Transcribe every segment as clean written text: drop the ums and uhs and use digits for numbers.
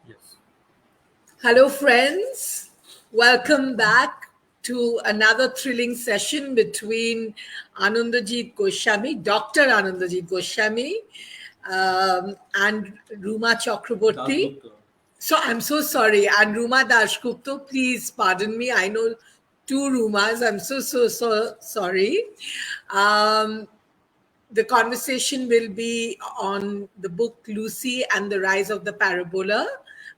Yes. Hello, friends. Welcome back to another thrilling session between Anandajit Goswami, Dr. Anandajit Goswami, and Ruma Chakraborty. Dasgupta. So I'm so sorry. And Ruma Dasgupta, please pardon me. I know two Rumas. I'm so sorry. Um, the conversation will be on the book Lucy and the Rise of the Parabola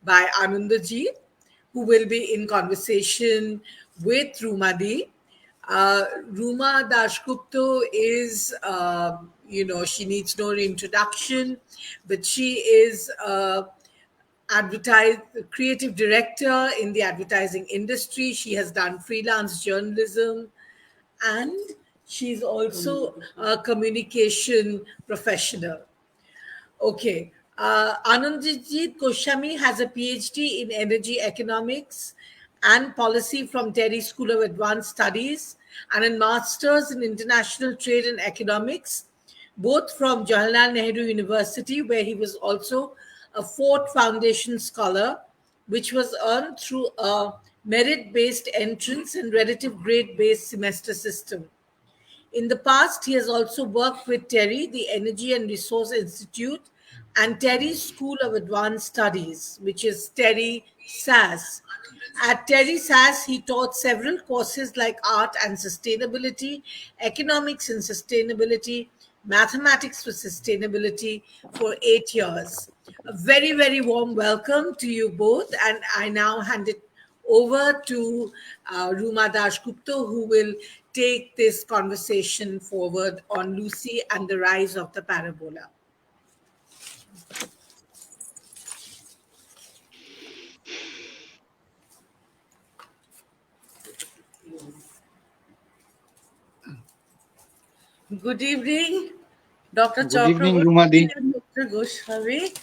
by Anandajit, who will be in conversation with Rumadi. Ruma Dashgupta is, she needs no introduction, but she is advertise creative director in the advertising industry. She has done freelance journalism, and she's also a communication professional. Okay. Anandajit Goswami has a PhD in energy economics and policy from Delhi School of Advanced Studies and a master's in international trade and economics, both from Jawaharlal Nehru University, where he was also a Ford Foundation scholar, which was earned through a merit based entrance and relative grade based semester system. In the past, he has also worked with TERI, the Energy and Resource Institute, and TERI School of Advanced Studies, which is TERI SAS. At TERI SAS, he taught several courses like Art and Sustainability, Economics and Sustainability, Mathematics for Sustainability for 8 years. A very, very warm welcome to you both, and I now hand it over to Ruma Dashgupta, who will take this conversation forward on Lucy and the Rise of the Parabola. Good evening, Dr. Good evening, Chakraborty Rumadi. and Dr. Goswami.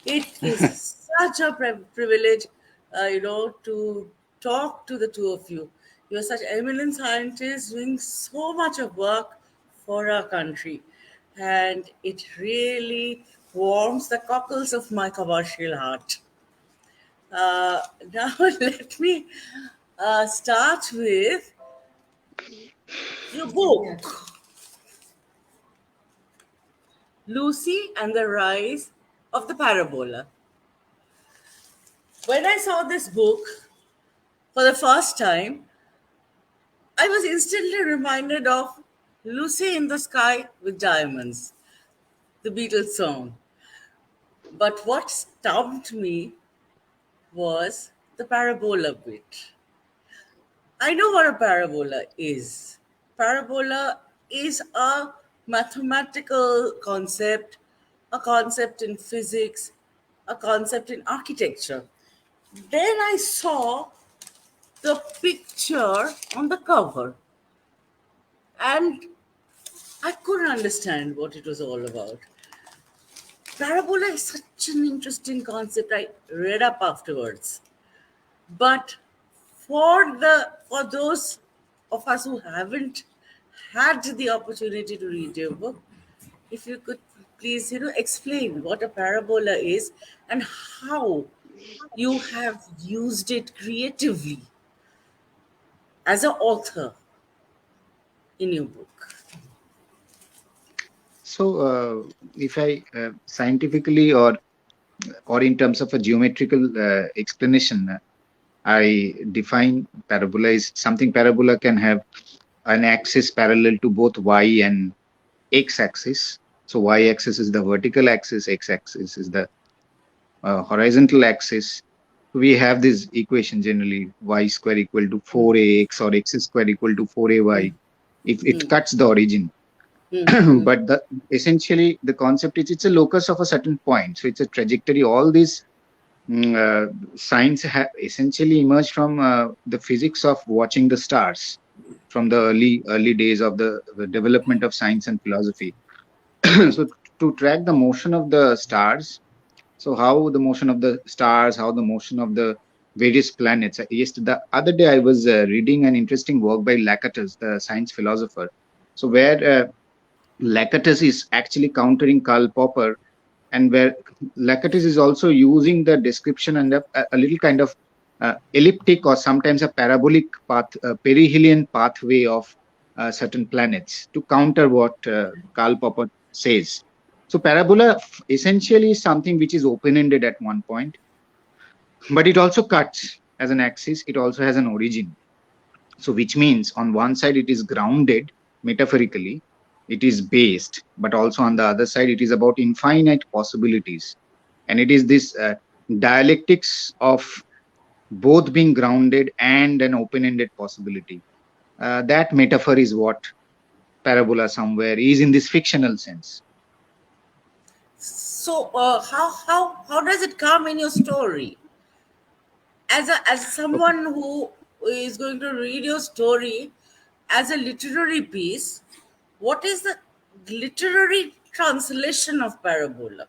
It is such a privilege, to talk to the two of you. You are such eminent scientists doing so much of work for our country, and it really warms the cockles of my commercial heart. Now, let me start with your book, Lucy and the Rise of the Parabola. When I saw this book for the first time, I was instantly reminded of Lucy in the Sky with Diamonds, the Beatles song. But what stumped me was the parabola bit. I know what a parabola is. Parabola is a mathematical concept, a concept in physics, a concept in architecture. Then I saw the picture on the cover and I couldn't understand what it was all about. Parabola is such an interesting concept. I read up afterwards. But for those of us who haven't had the opportunity to read your book, if you could please explain what a parabola is and how you have used it creatively as an author in your book. So, if I scientifically or in terms of a geometrical explanation, I define parabola is something. Parabola can have an axis parallel to both y and x axis. So y axis is the vertical axis, x axis is the horizontal axis. We have this equation generally: y square equal to 4ax or x square equal to 4ay. If it cuts the origin. Mm-hmm. But essentially the concept is it's a locus of a certain point, so it's a trajectory. All these science have essentially emerged from the physics of watching the stars from the early days of the development of science and philosophy. So to track the motion of the stars, so how the motion of the stars, how the motion of the various planets. Yes, the other day I was reading an interesting work by Lakatos, the science philosopher. So where Lakatos is actually countering Karl Popper and where Lakatos is also using the description and a little kind of elliptic or sometimes a parabolic path, perihelion pathway of certain planets to counter what Karl Popper says. So parabola essentially is something which is open-ended at one point, but it also cuts as an axis. It also has an origin. So which means on one side it is grounded metaphorically, it is based, but also on the other side it is about infinite possibilities. And it is this dialectics of both being grounded and an open-ended possibility. That metaphor is what parabola somewhere is in this fictional sense. So, how does it come in your story? As Okay. someone who is going to read your story as a literary piece, what is the literary translation of parabola?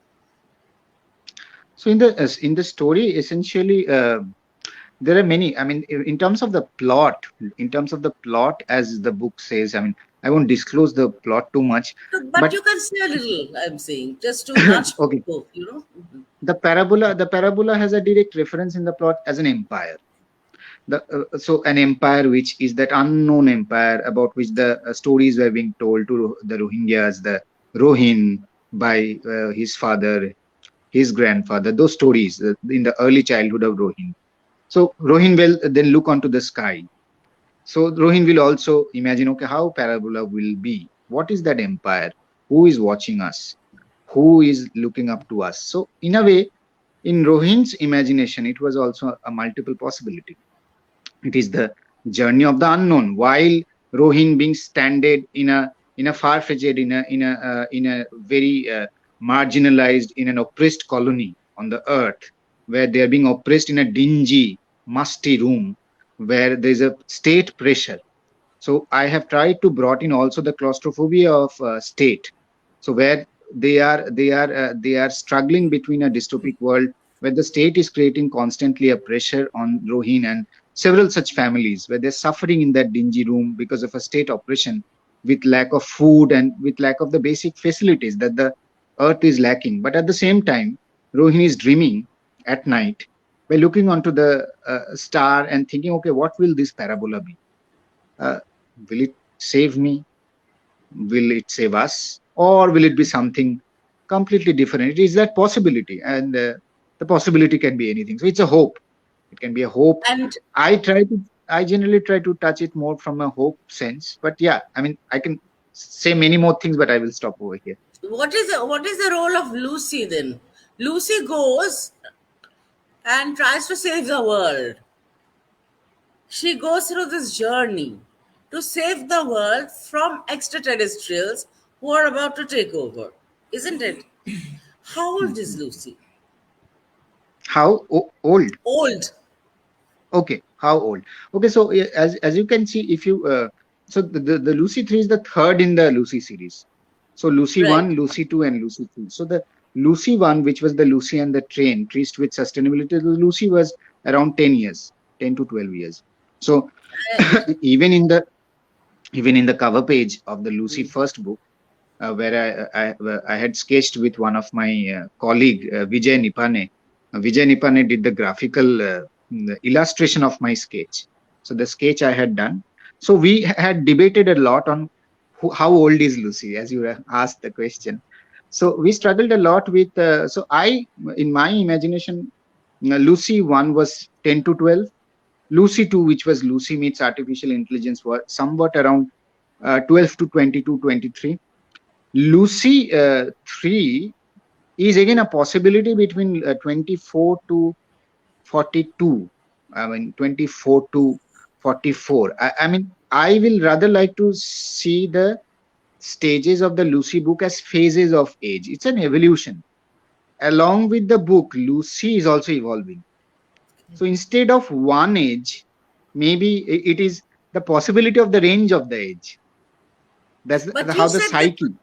So in the story, essentially, there are many. I mean, in terms of the plot, as the book says, I mean, I won't disclose the plot too much, So, but but you can say a little. I'm saying just to nudge okay, people, you know. Mhm. the parabola has a direct reference in the plot as an empire. So an empire which is that unknown empire about which the stories were being told to the Rohingyas, the Rohin by his father, his grandfather, those stories in the early childhood of Rohin. So Rohin will then look onto the sky. So Rohin will also imagine, okay, how parabola will be. What is that empire? Who is watching us? Who is looking up to us? So in a way, in Rohin's imagination, it was also a multiple possibility. It is the journey of the unknown. While Rohin being stranded in a far-fetched, in a very marginalized, in an oppressed colony on the earth, where they are being oppressed in a dingy, musty room, where there is a state pressure. So I have tried to brought in also the claustrophobia of state. So where they are struggling between a dystopic world where the state is creating constantly a pressure on Rohin and several such families where they're suffering in that dingy room because of a state oppression, with lack of food and with lack of the basic facilities that the earth is lacking. But at the same time, Rohin is dreaming at night by looking onto the star and thinking, okay, what will this parabola be? Uh, will it save me? Will it save us? Or will it be something completely different? It is that possibility, and the possibility can be anything. So it's a hope. It can be a hope. And I generally try to touch it more from a hope sense. But yeah, I mean, I can say many more things, but I will stop over here. what is the role of Lucy then? Lucy goes and tries to save the world. She goes through this journey to save the world from extraterrestrials who are about to take over, isn't it? How old is Lucy? How old? Old, Okay, how old? Okay, so as you can see, if you so the Lucy 3 is the third in the Lucy series. So Lucy right? 1, Lucy 2, and Lucy 3. So the Lucy 1, which was the Lucy and the train, traced with sustainability, the Lucy was around 10 years, 10 to 12 years. So Uh, even in the even in the cover page of the Lucy first book, where I had sketched with one of my colleague Vijay Nipane. Vijay Nipane did the graphical illustration of my sketch. So the sketch I had done. So we had debated a lot on how old is Lucy, as you asked the question. So we struggled a lot with. So I, in my imagination, Lucy 1 was 10 to 12. Lucy 2, which was Lucy meets artificial intelligence, was somewhat around 12 to 22, 23. Lucy 3 is again a possibility between 24 to 42. I mean, 24 to 44. I mean, I will rather like to see the stages of the Lucy book as phases of age. It's an evolution. Along with the book, Lucy is also evolving. So instead of one age, maybe it is the possibility of the range of the age. That's but how you the said that, psyche.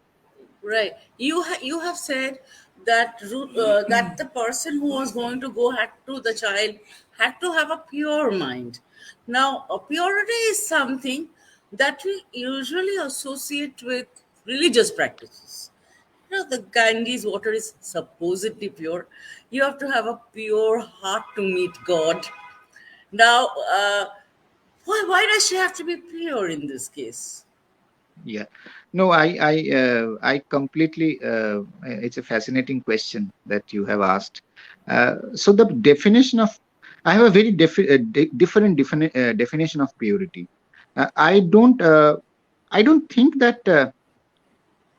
right? You have said that that the person who was going to go had to the child had to have a pure mind. Now, a purity is something that we usually associate with religious practices. The Ganges water is supposedly pure. You have to have a pure heart to meet God. Now, why does she have to be pure in this case? Yeah. No, I completely. It's a fascinating question that you have asked. So the definition of, I have a very different definition of purity. I don't. I don't think that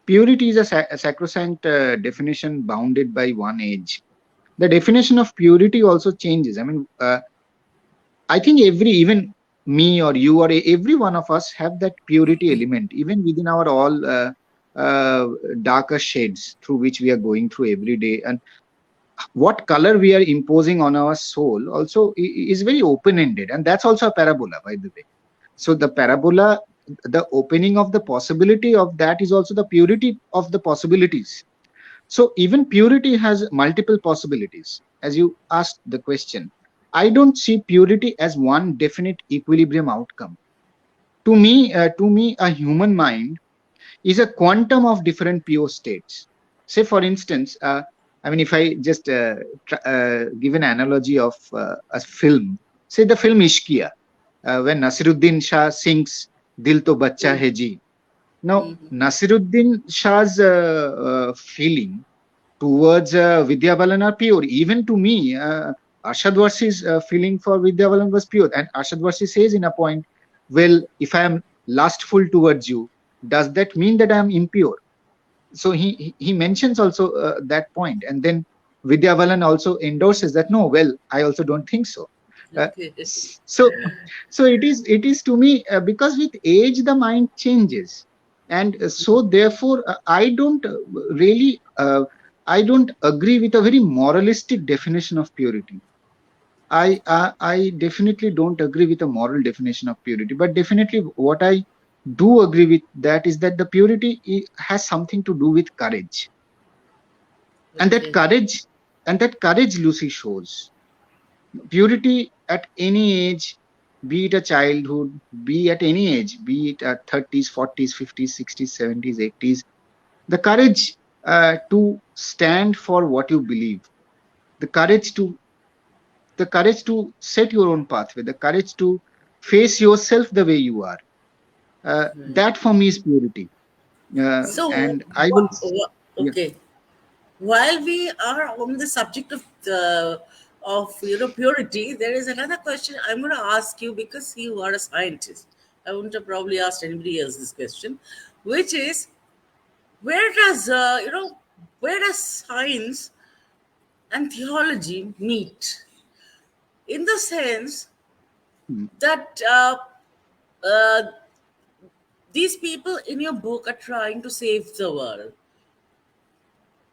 purity is a sacrosanct definition bounded by one age. The definition of purity also changes. I mean, I think even me or you or every one of us have that purity element, even within our all uh, darker shades through which we are going through every day. And what color we are imposing on our soul also is very open ended. And that's also a parabola, by the way. So the parabola, the opening of the possibility of that is also the purity of the possibilities. So even purity has multiple possibilities. As you asked the question, I don't see purity as one definite equilibrium outcome. To me, a human mind is a quantum of different pure states. Say, for instance, I mean, if I just give an analogy of a film, say the film Ishqiya, when Nasiruddin Shah sings "Dil to Bacha Hai Ji." Now, Nasiruddin Shah's feeling towards Vidya Balan are pure. Even to me, Arshad Varsi's feeling for Vidya Balan was pure. And Arshad Varsi says in a point, well, if I am lustful towards you, does that mean that I am impure? So he mentions also that point. And then Vidya Balan also endorses that, no, well, I also don't think so. Uh, Okay. so so it is to me, because with age the mind changes, and so therefore really I don't agree with a very moralistic definition of purity. I definitely don't agree with a moral definition of purity, but definitely what I do agree with that is that the purity has something to do with courage, and that Okay. courage Lucy shows purity at any age, be it a childhood, be at any age, be it at 30s, 40s, 50s, 60s, 70s, 80s, the courage to stand for what you believe, the courage to set your own pathway, the courage to face yourself the way you are. That for me is purity. So, And I will, yeah. okay. While we are on the subject of purity, there is another question I'm going to ask you because you are a scientist. I wouldn't have probably asked anybody else this question, which is where does where does science and theology meet? In the sense Mm, that uh, these people in your book are trying to save the world,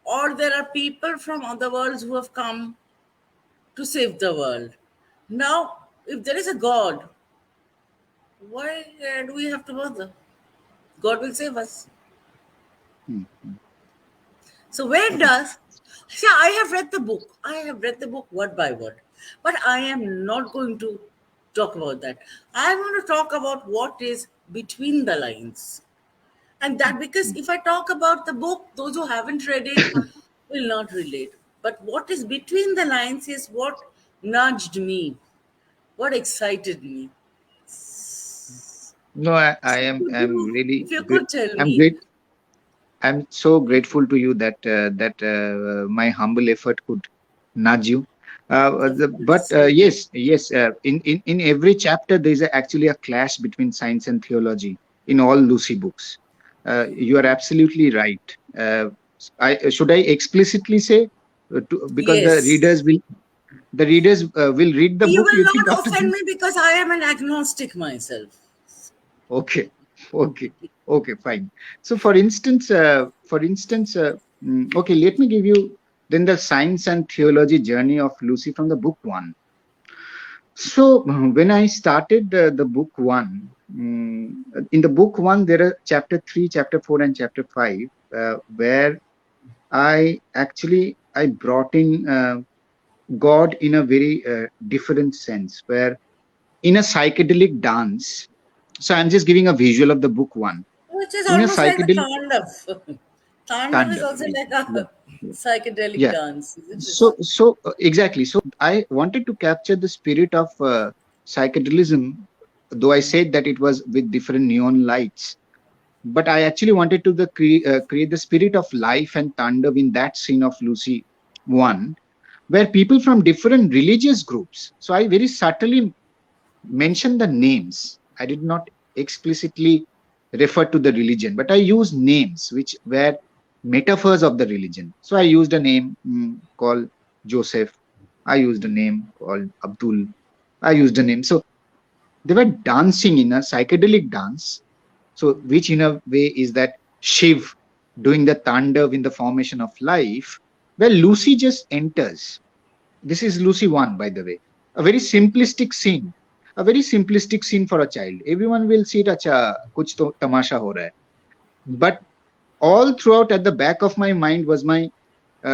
or there are people from other worlds who have come to save the world. Now, if there is a God, why do we have to bother? God will save us. mm, mm. So, where Okay. does. Yeah, I have read the book. I have read the book word by word. But I am not going to talk about that. I want to talk about what is between the lines. And that because Mm. if I talk about the book, those who haven't read it will not relate. But what is between the lines is what nudged me, what excited me. No, I So am could I'm you, really if you great. could tell I'm me, great. I'm so grateful to you that my humble effort could nudge you. of But course, yes. In every chapter, there is actually a clash between science and theology in all Lucy books. You are absolutely right. Should I explicitly say, because yes, the readers will read the you book. will You think not after offend this? me because I am an agnostic myself. Okay, okay, okay, fine. So, okay, let me give you then the science and theology journey of Lucy from the book one. So, when I started the book one, in the book one, there are chapter three, chapter four, and chapter five, where I brought in God in a very different sense, where in a psychedelic dance. So, I'm just giving a visual of the book one Which is in a almost like the psychedelic. Tandav. Tandav is Tandav. also like Yeah. a psychedelic Yeah. dance, isn't it? So exactly. So I wanted to capture the spirit of psychedelism, though I said that it was with different neon lights. But I actually wanted to create the spirit of life and Tandav in that scene of Lucy One, where people from different religious groups. So I very subtly mentioned the names. I did not explicitly refer to the religion, but I used names which were metaphors of the religion. So I used a name called Joseph. I used a name called Abdul. I used a name. So they were dancing in a psychedelic dance. So, which in a way is that Shiv doing the Tandav in the formation of life, where Lucy just enters. This is Lucy 1, by the way. A very simplistic scene. A very simplistic scene for a child. Everyone will see it, acha, kuch to tamasha ho raha hai. But all throughout at the back of my mind was my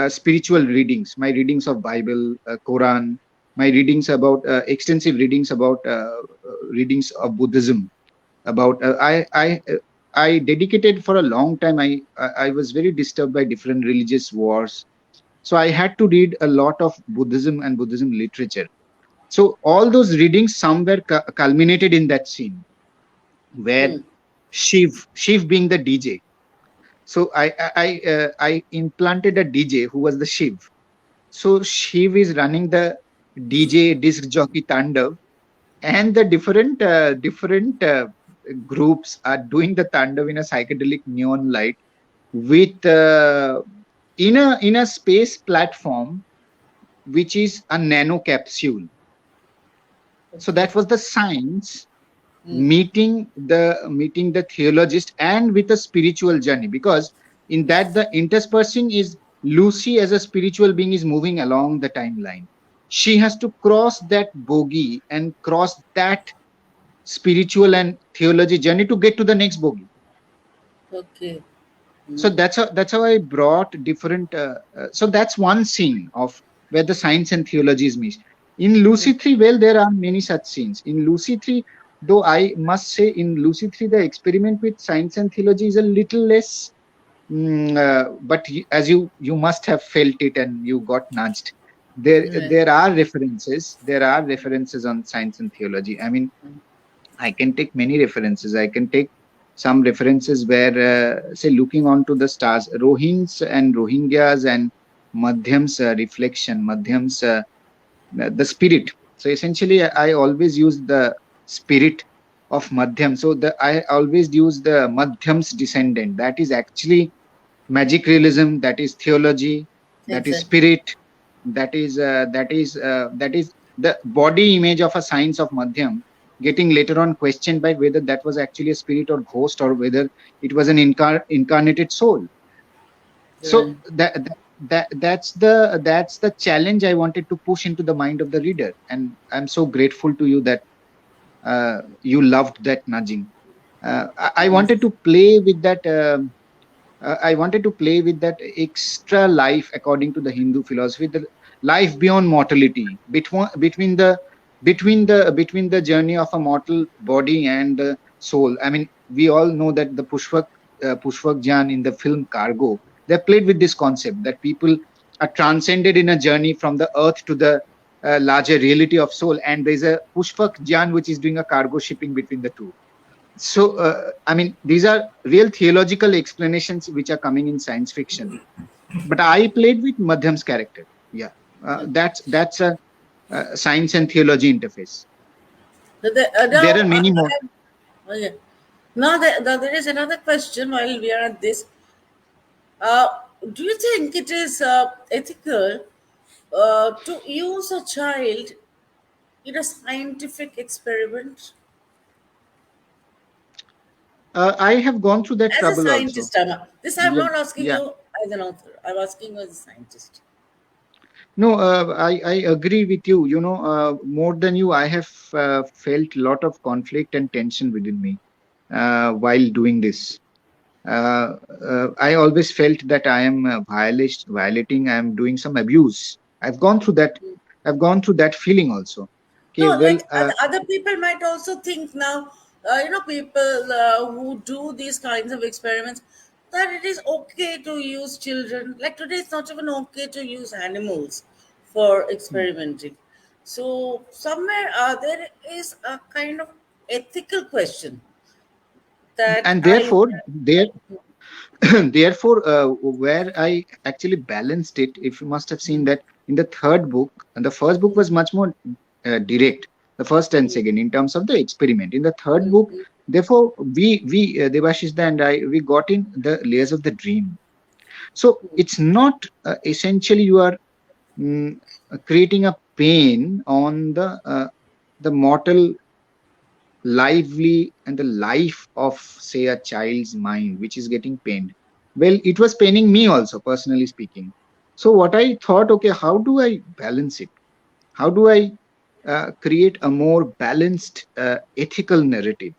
spiritual readings, my readings of Bible, Quran, my readings about extensive readings about readings of Buddhism. About I dedicated for a long time. I was very disturbed by different religious wars, so I had to read a lot of Buddhism and Buddhism literature. So all those readings somewhere culminated in that scene where Shiv being the DJ. So I implanted a DJ who was the Shiv. So Shiv is running the DJ disc jockey Tandav, and the different groups are doing the Tandav in a psychedelic neon light with in a space platform which is a nano capsule. So Okay. that was the science meeting the theologist and with a spiritual journey, because in that the interspersing is Lucy as a spiritual being is moving along the timeline. She has to cross that bogey and cross that spiritual and theology journey to get to the next bogey. Okay. So that's how I brought different so that's one scene of where the science and theology is mixed. In Lucy 3, well, there are many such scenes in Lucy 3, though I must say in Lucy 3 the experiment with science and theology is a little less, but as you must have felt it and you got nudged. Right. There are references on science and theology. I mean, I can take many references. I can take some references where, say, looking onto the stars, Rohins and Rohingyas and Madhyam's reflection, Madhyam's the spirit. So essentially, I always use the spirit of Madhyam. So I always use the Madhyam's descendant. That is actually magic realism. That is theology. That is Exactly. spirit. That is the body image of a science of Madhyam getting later on questioned by whether that was actually a spirit or ghost or whether it was an incarnated soul. Right. So that's the challenge I wanted to push into the mind of the reader, and I'm so grateful to you that you loved that nudging. I wanted Yes. to play with that. I wanted to play with that extra life according to the Hindu philosophy, the life beyond mortality, between the journey of a mortal body and the soul. I mean, we all know that the Pushpak Jan in the film Cargo, they played with this concept that people are transcended in a journey from the earth to the larger reality of soul, and there's a Pushpak Jan which is doing a cargo shipping between the two. So I mean, these are real theological explanations which are coming in science fiction, but I played with Madhyam's character. Yeah, that's a science and theology interface. So There now, are many more. okay. Now there is another question while we are at this. Do you think it is ethical to use a child in a scientific experiment? I have gone through that As a trouble also. scientist, I'm Yeah, not asking yeah. you as an author. I'm asking you as a scientist. No, I agree with you. You know, more than you, I have felt a lot of conflict and tension within me while doing this. I always felt that I am violating, I am doing some abuse. I've gone through that. I've gone through that feeling also. Okay, No, well, like other people might also think now, people who do these kinds of experiments, that it is okay to use children. Like today, it's not even okay to use animals for experimenting. So somewhere there is a kind of ethical question that And I. therefore, there therefore, where I actually balanced it, if you must have seen that in the third book, and the first book was much more direct, the first and second, in terms of the experiment. In the third book, therefore, we Devashishda and I, we got in the layers of the dream. So it's not essentially you are mm, creating a pain on the mortal lively and the life of, say, a child's mind which is getting pained. Well, it was paining me also, personally speaking. So what I thought, okay, how do I balance it? How do I create a more balanced ethical narrative?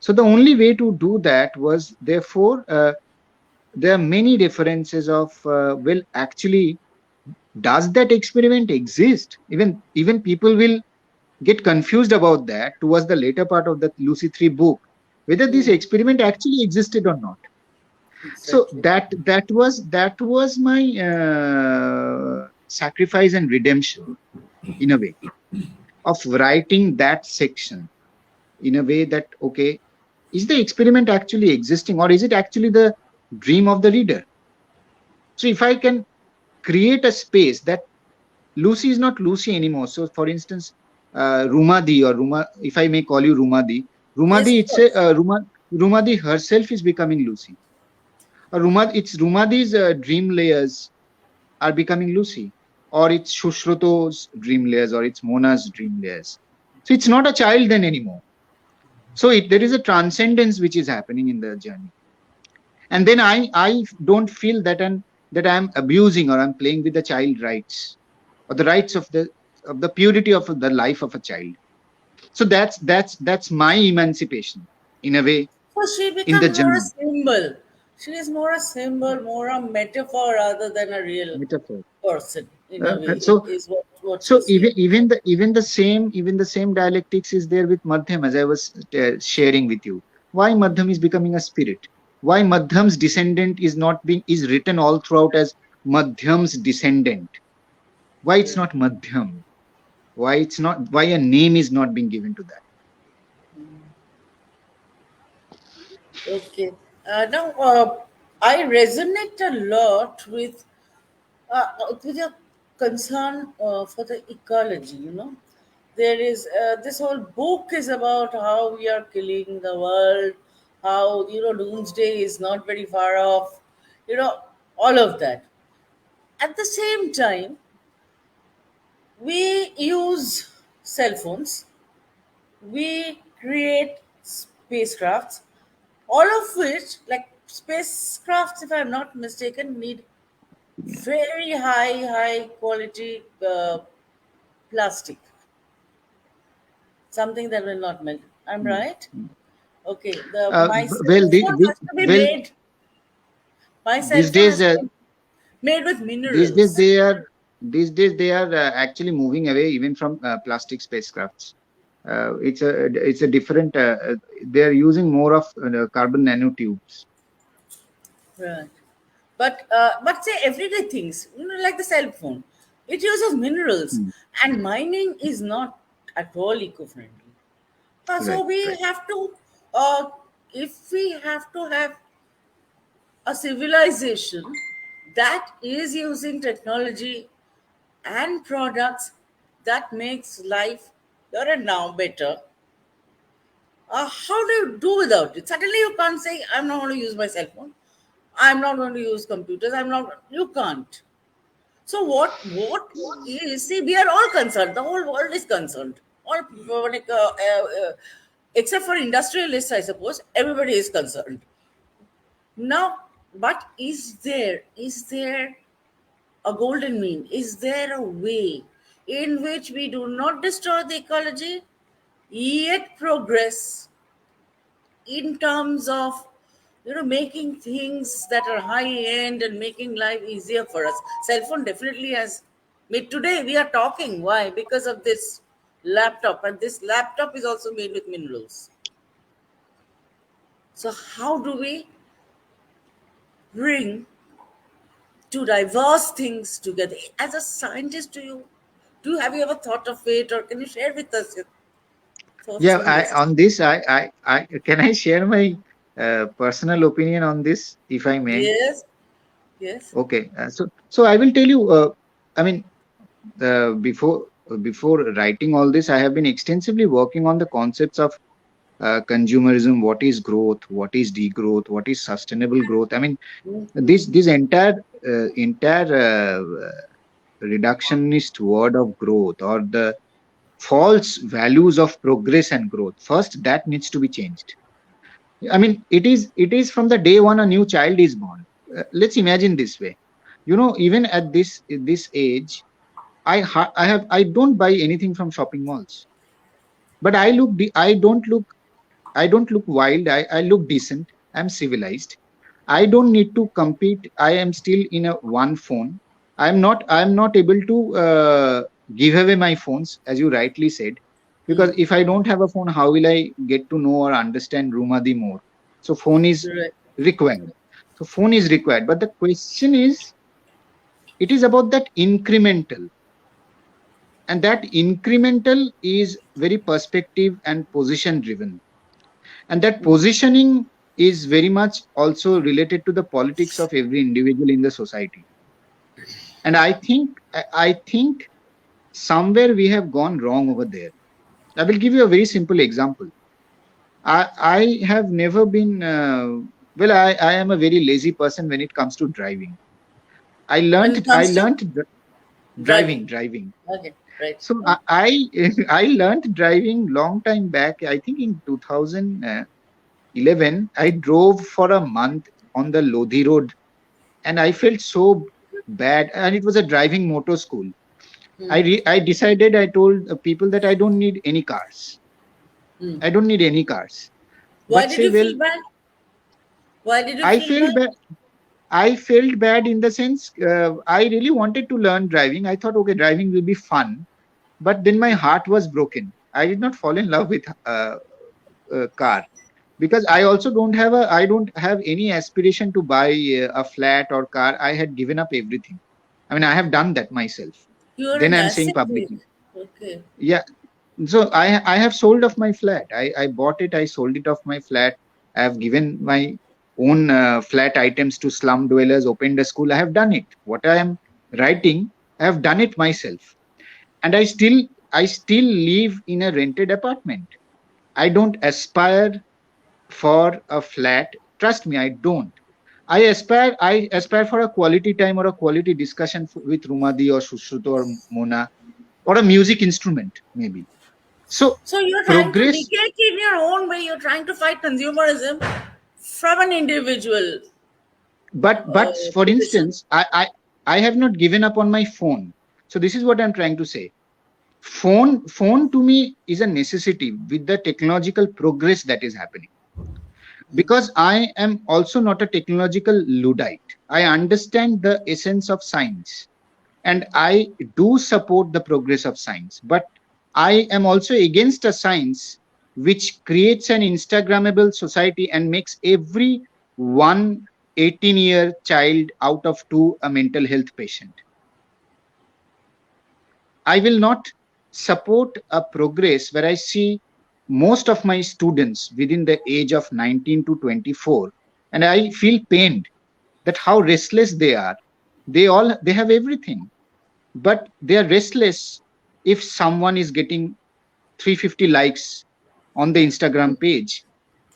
So the only way to do that was, therefore, there are many differences of, well, actually, does that experiment exist? Even people will get confused about that towards the later part of the Lucy 3 book, whether this experiment actually existed or not. So Exactly. that was my sacrifice and redemption, in a way, of writing that section in a way that, okay, is the experiment actually existing, or is it actually the dream of the reader? So if I can create a space that Lucy is not Lucy anymore. So, for instance, Rumadi, or Ruma, if I may call you Rumadi, Yes, Rumadi, of course. Rumadi herself is becoming Lucy. It's Rumadi's dream layers are becoming Lucy, or it's Shushruto's dream layers, or it's Mona's dream layers. So it's not a child then anymore. So there is a transcendence which is happening in the journey, and then I don't feel that I'm abusing or I'm playing with the child rights, or the rights of the purity of the life of a child. So that's my emancipation, in a way, So she in the becomes more a journey. symbol. She is more a symbol, more a metaphor rather than a real Metaphor. person, in a Uh, way, so is what you so see. even the same dialectics is there with Madhyam, as I was sharing with you. Why Madhyam is becoming a spirit? Why Madhyam's descendant is written all throughout as Madhyam's descendant? Why it's Yeah. not Madhyam? Why a name is not being given to that? Okay. Now, I resonate a lot with your concern for the ecology. There is this whole book is about how we are killing the world, how doomsday is not very far off, all of that. At the same time, we use cell phones, we create spacecrafts, all of which, like spacecrafts, if I'm not mistaken, need very high quality plastic, something that will not melt. I'm Mm. right? Okay. The Uh, my cell well, phone has to be well, made. My cell these phone has days, to be made with these days minerals. they are these days they are actually moving away even from plastic spacecrafts. It's a different. They are using more of carbon nanotubes. Right. But say everyday things, like the cell phone, it uses minerals, Mm. and mining is not at all eco-friendly. So Right, we right. have to, uh, if we have to have a civilization that is using technology and products that makes life here and now better, how do you do without it? Suddenly you can't say, I'm not going to use my cell phone. I'm not going to use computers. You can't. So what is, see, we are all concerned. The whole world is concerned. Like, except for industrialists, I suppose, everybody is concerned. Now, but is there a golden mean? Is there a way in which we do not destroy the ecology, yet progress in terms of making things that are high end and making life easier for us? Cell phone definitely has made. Today we are talking, why? Because of this laptop, and this laptop is also made with minerals. So how do we bring two diverse things together. As a scientist, do you have you ever thought of it, or can you share with us your thoughts Yeah, on this? on this, I can I share my personal opinion on this, if I may. Yes, yes. Okay, so I will tell you. I mean, before writing all this, I have been extensively working on the concepts of consumerism. What is growth? What is degrowth? What is sustainable growth? I mean, this entire reductionist word of growth, or the false values of progress and growth, first that needs to be changed. I mean, it is from the day one a new child is born. Let's imagine this way. Even at this age, I don't buy anything from shopping malls, but I don't look wild. I look decent. I'm civilized. I don't need to compete. I am still in a one phone. I'm not able to give away my phones, as you rightly said, because if I don't have a phone, how will I get to know or understand Rumadi more? So phone is Correct. required. So phone is required. But the question is, it is about that incremental, and that incremental is very perspective and position driven, and that positioning is very much also related to the politics of every individual in the society. And I think somewhere we have gone wrong over there. I will give you a very simple example. I have never been well, I am a very lazy person when it comes to driving. i When learned it i comes to learned dr- driving. driving. Okay, right. So I I learned driving long time back, I think in 2011. I drove for a month on the Lodhi road, and I felt so bad. And it was a driving motor school. I decided, I told people that I don't need any cars. I don't need any cars. Why But did say, you well, feel bad? Why did you I feel felt bad? bad. I felt bad in the sense, I really wanted to learn driving. I thought, okay, driving will be fun. But then my heart was broken. I did not fall in love with a car, because I don't have any aspiration to buy a flat or car. I had given up everything. I mean, I have done that myself. You're Then an I'm saying asset freak. publicly. Okay. Yeah. So I have sold off my flat. I bought it. I sold it off my flat. I have given my own flat items to slum dwellers. Opened a school. I have done it. What I am writing, I have done it myself. And I still live in a rented apartment. I don't aspire for a flat. Trust me, I don't. I aspire for a quality time or a quality discussion with Rumadi or Sushruto or Mona, or a music instrument maybe. So So you're trying to progress, negate in your own way. You're trying to fight consumerism from an individual but for position. instance, I have not given up on my phone. So this is what I'm trying to say. Phone to me is a necessity with the technological progress that is happening, because I am also not a technological Luddite. I understand the essence of science, and I do support the progress of science. But I am also against a science which creates an Instagrammable society and makes every one 18-year child out of two a mental health patient. I will not support a progress where I see most of my students within the age of 19 to 24, and I feel pained that how restless they are. They have everything, but they are restless if someone is getting 350 likes on the Instagram page,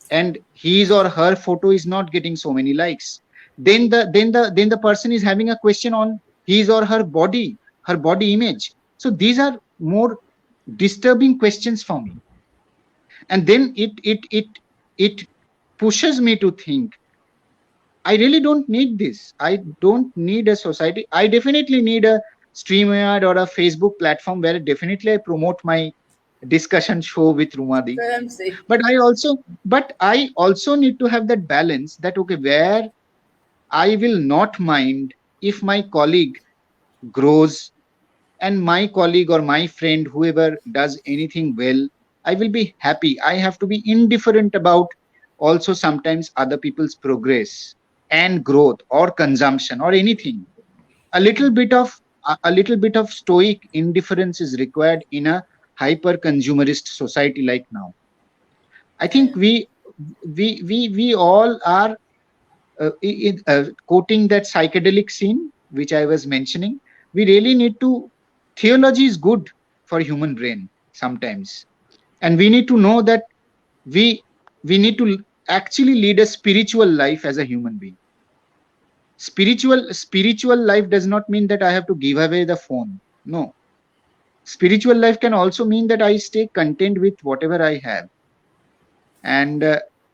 and his or her photo is not getting so many likes. Then the person is having a question on his or her body image. So these are more disturbing questions for me. And then it pushes me to think, I really don't need this. I don't need a society. I definitely need a StreamYard or a Facebook platform where definitely I promote my discussion show with Rumadi. That I'm saying. But I also need to have that balance, that okay, where I will not mind if my colleague grows, and my colleague or my friend, whoever does anything well, I will be happy. I have to be indifferent about also sometimes other people's progress. and growth or consumption or anything, a little bit of a little bit of stoic indifference is required in a hyper consumerist society like now. I Yeah, think we all are quoting that psychedelic scene which I was mentioning. We really need to. Theology is good for human brain sometimes, and we need to know that we we need to actually lead a spiritual life as a human being. Spiritual life does not mean that I have to give away the phone. No, spiritual life can also mean that I stay content with whatever I have, and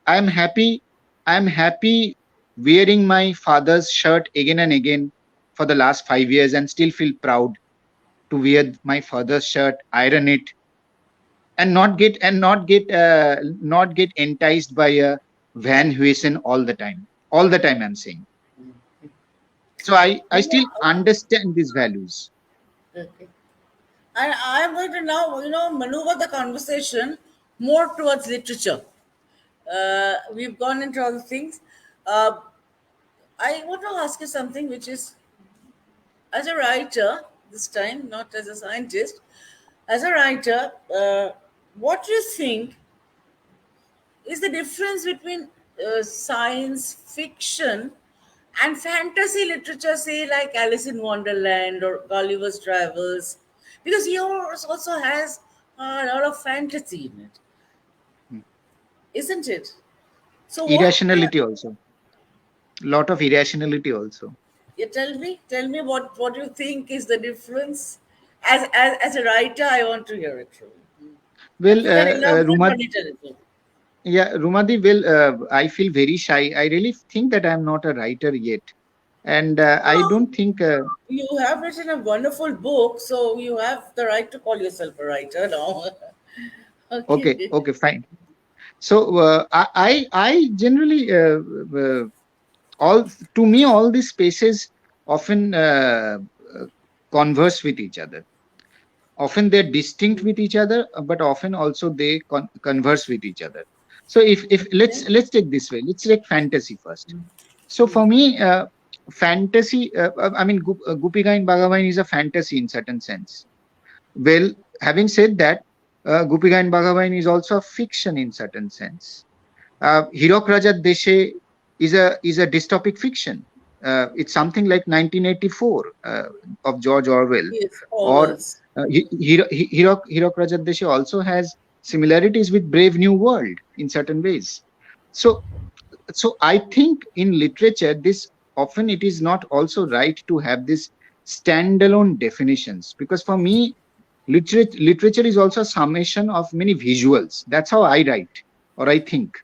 i'm happy I'm happy wearing my father's shirt again and again for the last 5 years and still feel proud to wear my father's shirt, iron it, and not get enticed by a Van Huysen all the time I'm saying. So I you still know, understand these values. okay. And I'm going to now, maneuver the conversation more towards literature. We've gone into other things. Uh, I want to ask you something, which is, as a writer, this time, not as a scientist, as a writer, what do you think is the difference between science fiction and fantasy literature, say like Alice in Wonderland or Gulliver's Travels? Because yours also has a lot of fantasy in it, Hmm. isn't it? So what? Irrationality also, lot of irrationality also. You tell me what you think is the difference. As a writer, I want to hear it from you. And Well, if you can elaborate Ruma, on it a little. yeah, Rumadi, well, I feel very shy. I really think that I'm not a writer yet, and I No, don't think. you have written a wonderful book, so you have the right to call yourself a writer now. Okay, Okay. okay, fine. So I generally all to me all these spaces often uh, converse with each other. Often they're distinct with each other, but often also they converse with each other. So if Okay. let's take this way. Let's take fantasy first. So for me, fantasy. I mean, Gupika in Bhagavan is a fantasy in certain sense. Well, having said that, Gupika in Bhagavan is also a fiction in certain sense. Hirok Rajat Deshe is a dystopic fiction. It's something like 1984 of George Orwell, Yes, or always. Hirok Rajat Deshe also has similarities with Brave New World in certain ways. So I think in literature, this often it is not also right to have this standalone definitions, because for me, literature is also a summation of many visuals. That's how I write or I think.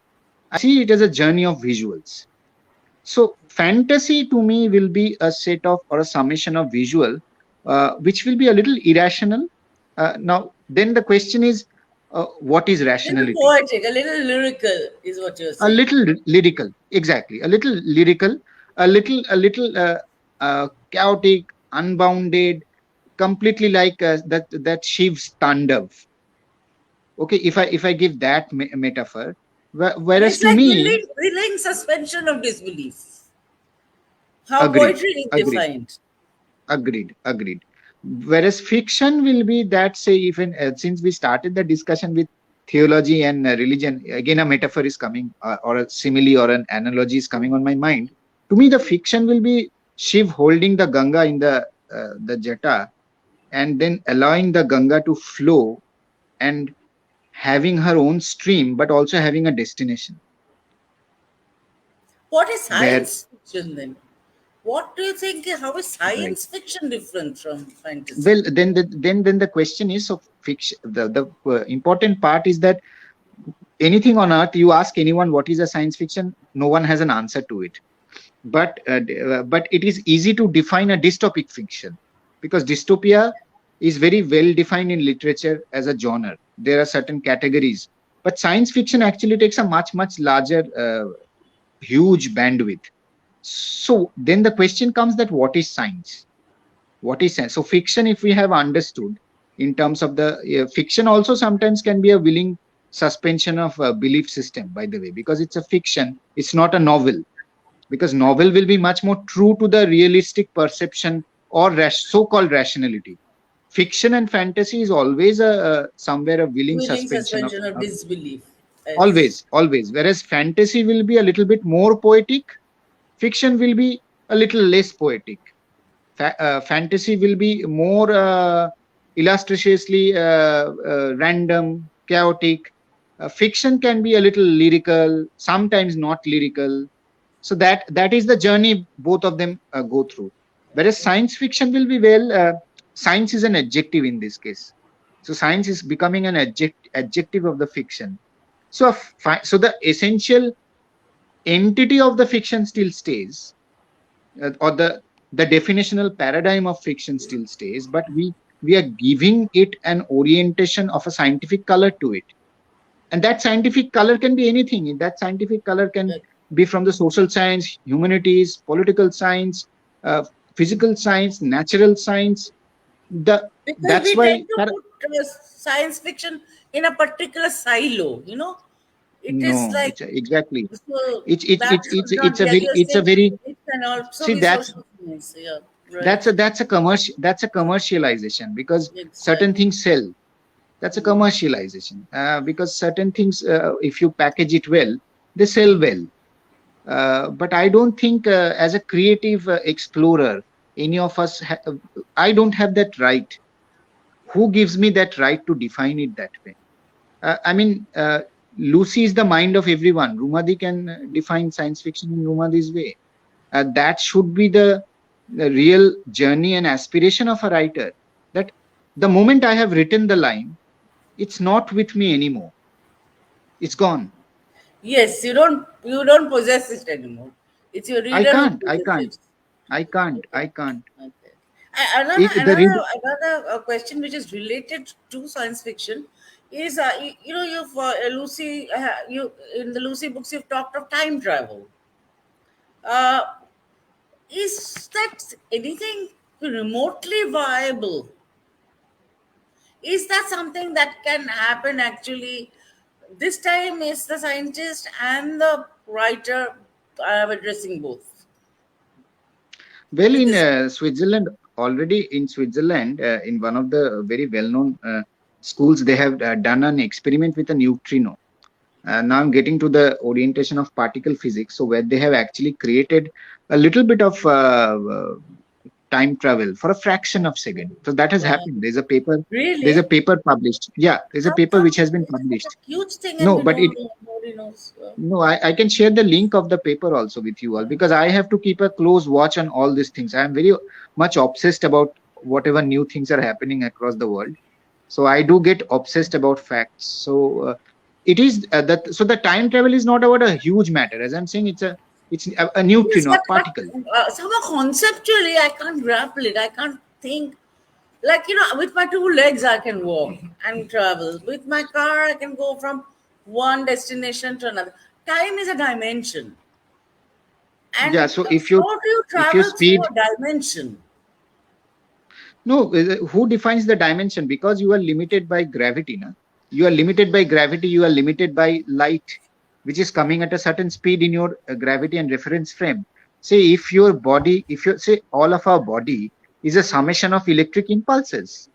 I see it as a journey of visuals. So fantasy to me will be a set of or a summation of visual, which will be a little irrational. Now, then the question is, what is A little rationality? poetic, a little lyrical is what you're A saying. little lyrical, exactly. A little lyrical, a little chaotic, unbounded, completely like that Shiv's Tandav. Okay, if I give that metaphor, And whereas it's to like me, relaying suspension of disbelief. How agreed, poetry is agreed. defined. Agreed. Whereas fiction will be that, say, even since we started the discussion with theology and religion, again a metaphor is coming, or a simile or an analogy is coming on my mind. To me, the fiction will be Shiv holding the Ganga in the jata, and then allowing the Ganga to flow and having her own stream, but also having a destination What is where. science fiction then? What do you think? How is Right. science fiction different from fantasy? Well, then the question is, so fiction. The important part is that anything on earth, you ask anyone what is a science fiction, no one has an answer to it. But it is easy to define a dystopic fiction, because dystopia is very well defined in literature as a genre. There are certain categories, but science fiction actually takes a much larger huge bandwidth. So then the question comes that what is science? What is science? So fiction, if we have understood in terms of the fiction, also sometimes can be a willing suspension of belief system, by the way, because it's a fiction, it's not a novel. because novel will be much more true to the realistic perception or so-called rationality. Fiction and fantasy is always a somewhere a willing Willing suspension suspension of of disbelief. Yes. always. Whereas fantasy will be a little bit more poetic, fiction will be a little less poetic. Fantasy will be more illustriously random, chaotic. Fiction can be a little lyrical, sometimes not lyrical. So that is the journey both of them go through. Whereas science fiction will be science is an adjective in this case. So science is becoming an adjective of the fiction. So so the essential entity of the fiction still stays, or the definitional paradigm of fiction still stays, but we are giving it an orientation of a scientific color to it, and that scientific color can be anything. That scientific color can be from the social science, humanities, political science, uh, physical science, natural science. The Because That's we tend why to put science fiction in a particular silo, It is no, like, it's exactly so that it's should not it's a be, as very you're it's a saying, very it can also see be social science. Yeah, right. that's a commercialization, because certain Exactly. things sell. That's a commercialization, because certain things, if you package it well, they sell well. But I don't think, as a creative explorer, any of us I don't have that right. Who gives me that right to define it that way? I mean, Lucy is the mind of everyone. Rumadi can define science fiction in Rumadi's way. That should be the real journey and aspiration of a writer, that the moment I have written the line, it's not with me anymore. It's gone. Yes, you don't possess it anymore. It's your I reader who can't. I possesses can't. it. I can't. Okay. I can't. Okay. Another The another reader. another question which is related to science fiction is, you've Lucy, you in the Lucy books you've talked of time travel. Uh, is that anything remotely viable? Is that something that can happen actually? This time is the scientist and the writer addressing both Well, with in this. Switzerland, already in Switzerland, in one of the very well-known schools, they have done an experiment with a neutrino. Now I'm getting to the orientation of particle physics. So where they have actually created a little bit of time travel for a fraction of second. So that has Wow. happened. There's a paper. There's a Really? paper published. Yeah, there's a How paper come which has been it's such a published. huge thing and No, we but don't know? Nobody knows. no, I can share the link of the paper also with you all, because I have to keep a close watch on all these things. I am very much obsessed about whatever new things are happening across the world. So I do get obsessed about facts. So it is that. So the time travel is not about a huge matter. As I'm saying, it's a Yes, neutrino, a but particle. somehow conceptually, I can't grapple it. I can't think. Like, with my two legs, I can walk and travel. With my car, I can go from one destination to another. Time is a dimension. Yeah. And So how do you if you travel through speed. a dimension? No, who defines the dimension? Because you are limited by gravity. Na? You are limited by gravity. You are limited by light, which is coming at a certain speed in your gravity and reference frame. Say, if your body, if you say all of our body is a summation of electric impulses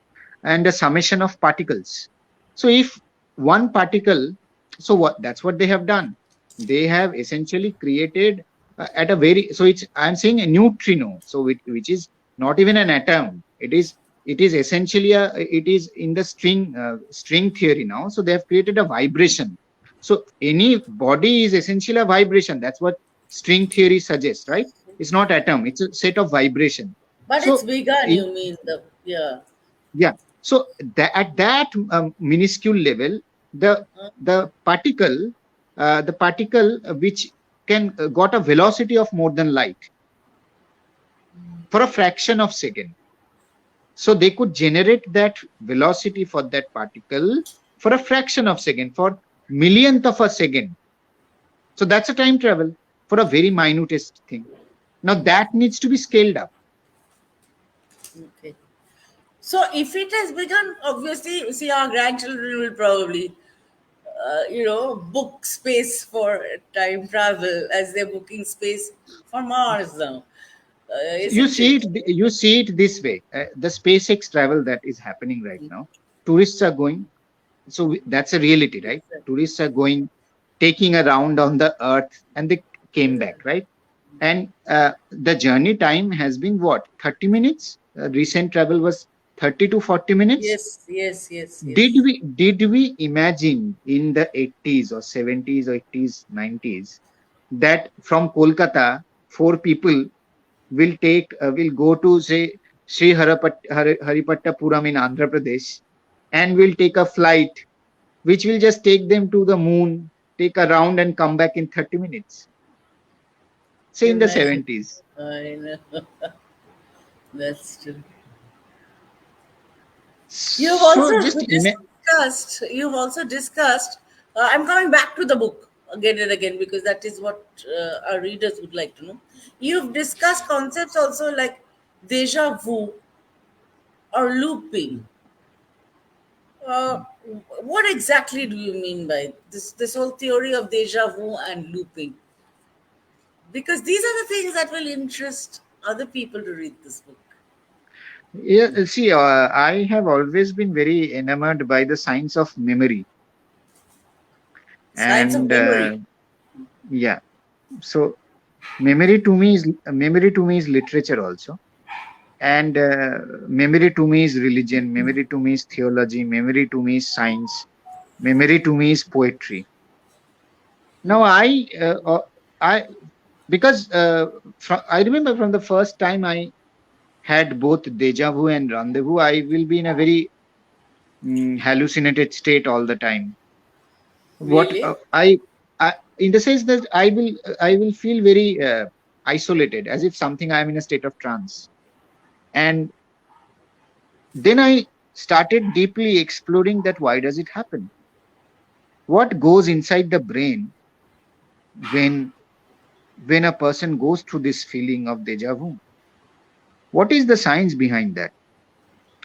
and a summation of particles. So, if one particle, so what? That's what they have done. They have essentially created at a very, so it's, I'm saying a neutrino, so which is not even an atom. It is essentially it is in the string theory now. So they have created a vibration. So any body is essentially a vibration. That's what string theory suggests, right? It's not atom, it's a set of vibration. But it's So vegan, in, you mean yeah. yeah, so at that minuscule level, the the particle which can got a velocity of more than light for a fraction of second. So they could generate that velocity for that particle for a fraction of second, for millionth of a second. So that's a time travel for a very minutest thing. Now that needs to be scaled up. Okay. So if it has begun, obviously, see, our grandchildren will probably book space for time travel as they're booking space for Mars now, So isn't it? you see it this way. The SpaceX travel that is happening right now, tourists are going. So that's a reality, right? Tourists are going, taking a round on the Earth, and they came back, right? And the journey time has been what, 30 minutes? Recent travel was 30 to 40 minutes. Yes, yes, yes, Did yes. we imagine in the 80s or 70s or 80s 90s that from Kolkata four people will go to, say, Haripattapuram in Andhra Pradesh, and will take a flight which will just take them to the moon, take a round, and come back in 30 minutes? Say in the Imagine. 70s. I know. That's true. You've So also just imagine. discussed. I'm coming back to the book again and again because that is what our readers would like to know. You've discussed concepts also like deja vu or looping. Uh, what exactly do you mean by this whole theory of deja vu and looping? Because these are the things that will interest other people to read this book. Yeah, see, I have always been very enamored by the science of memory, Science of and memory. yeah. So memory to me is literature also, and memory to me is religion. Memory to me is theology. Memory to me is science. Memory to me is poetry. Now I because I remember from the first time I had both deja vu and rendezvous, I will be in a very hallucinated state all the time. What Really? I in the sense that I will feel very isolated, as if something I am in a state of trance. And then I started deeply exploring that why does it happen? What goes inside the brain when a person goes through this feeling of deja vu? What is the science behind that?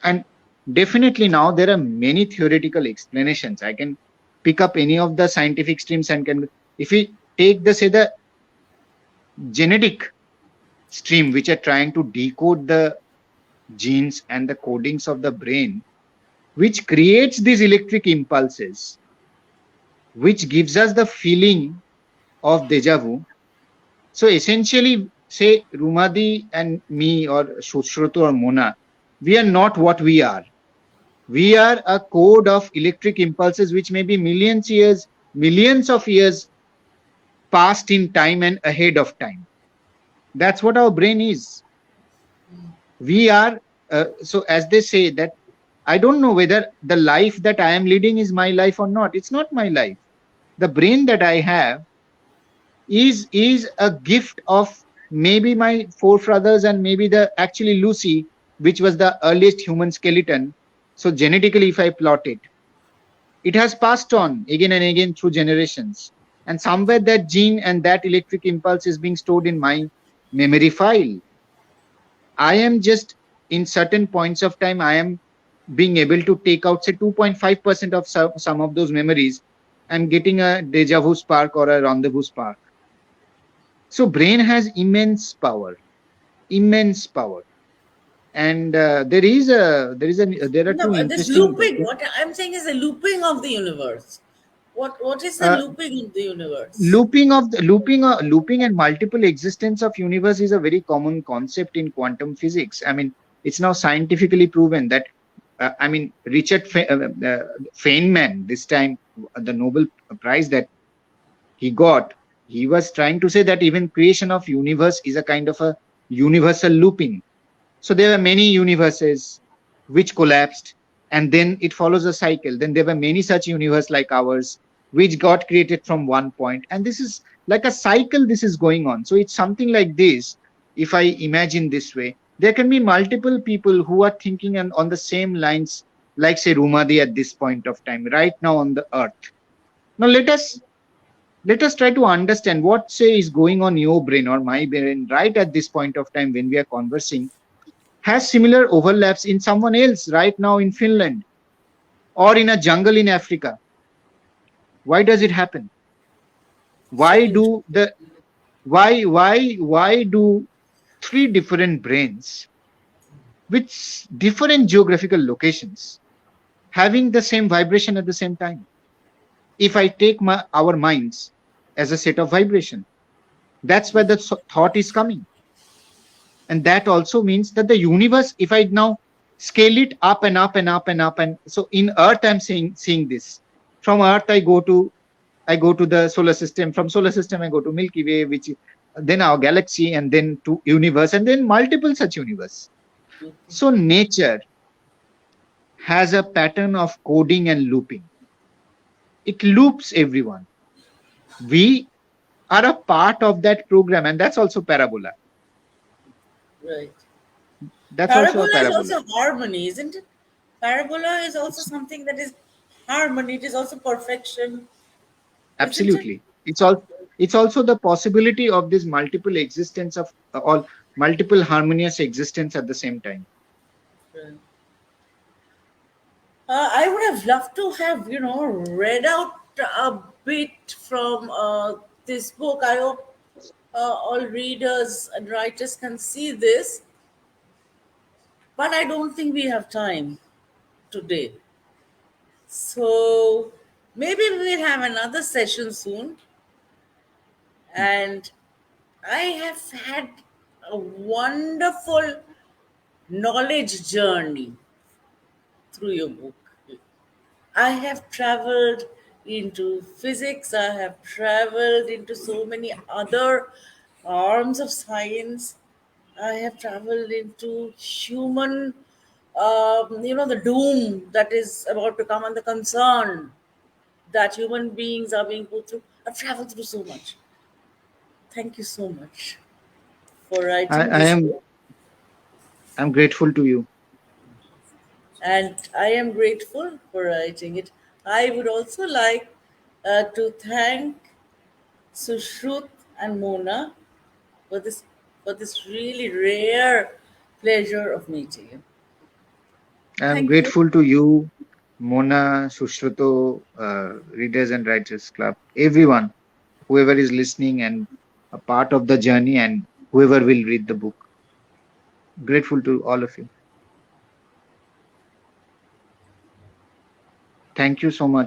And definitely now there are many theoretical explanations. I can pick up any of the scientific streams and can, if we take the, say, the genetic stream, which are trying to decode the genes and the codings of the brain, which creates these electric impulses, which gives us the feeling of deja vu. So essentially, say Rumadi and me or Shushrutu or Mona, we are not what we are. We are a code of electric impulses which may be millions of years past in time and ahead of time. That's what our brain is. We are, so as they say, that I don't know whether the life that I am leading is my life or not. It's not my life. The brain that I have is a gift of maybe my forefathers, and maybe the actually Lucy, which was the earliest human skeleton. So genetically, if I plot it, it has passed on again and again through generations. And somewhere that gene and that electric impulse is being stored in my memory file. I am just, in certain points of time, I am being able to take out, say, 2.5% of some of those memories and getting a deja vu spark or a rendezvous spark. So brain has immense power. And there are No, two this interesting looping. What I'm saying is the looping of the universe. What is the uh, looping in the universe? looping and multiple existence of universe is a very common concept in quantum physics. I mean, it's now scientifically proven that I mean, Feynman, this time the Nobel Prize that he got, he was trying to say that even creation of universe is a kind of a universal looping. So there were many universes which collapsed, and then it follows a cycle. Then there were many such universes like ours, which got created from one point. And this is like a cycle, this is going on. So it's something like this. If I imagine this way, there can be multiple people who are thinking on the same lines, like, say, Rumadi at this point of time, right now on the earth. Now let us try to understand what, say, is going on your brain or my brain right at this point of time when we are conversing, has similar overlaps in someone else right now in Finland or in a jungle in Africa. Why does it happen? Why So do the why do three different brains with different geographical locations having the same vibration at the same time? If I take our minds as a set of vibration, that's where the thought is coming. And that also means that the universe, if I now scale it up and up and up and up, and so in Earth I'm seeing this. From Earth I go to the solar system. From solar system I go to Milky Way, which then our galaxy, and then to universe, and then multiple such universe. So nature has a pattern of coding and looping. It loops everyone. We are a part of that program, and that's also parabola. right. That's also a Parabola is parabola. also harmony, isn't it? Parabola is also something that is harmony. It is also perfection, isn't it? Absolutely. It's also the possibility of this multiple existence of all multiple harmonious existence at the same time. Right. I would have loved to have, read out a bit from this book. I hope all readers and writers can see this, but I don't think we have time today. So maybe we'll have another session soon. And I have had a wonderful knowledge journey through your book. I have traveled into physics, I have traveled into so many other arms of science. I have traveled into human, the doom that is about to come and the concern that human beings are being put through. I've traveled through so much. Thank you so much for writing I this am book. I'm grateful to you. And I am grateful for writing it. I would also like to thank Sushrut and Mona for this really rare pleasure of meeting you. I'm Thank you. grateful to you, Mona, Sushruto, Readers and Writers Club, everyone, whoever is listening and a part of the journey, and whoever will read the book. Grateful to all of you. Thank you so much.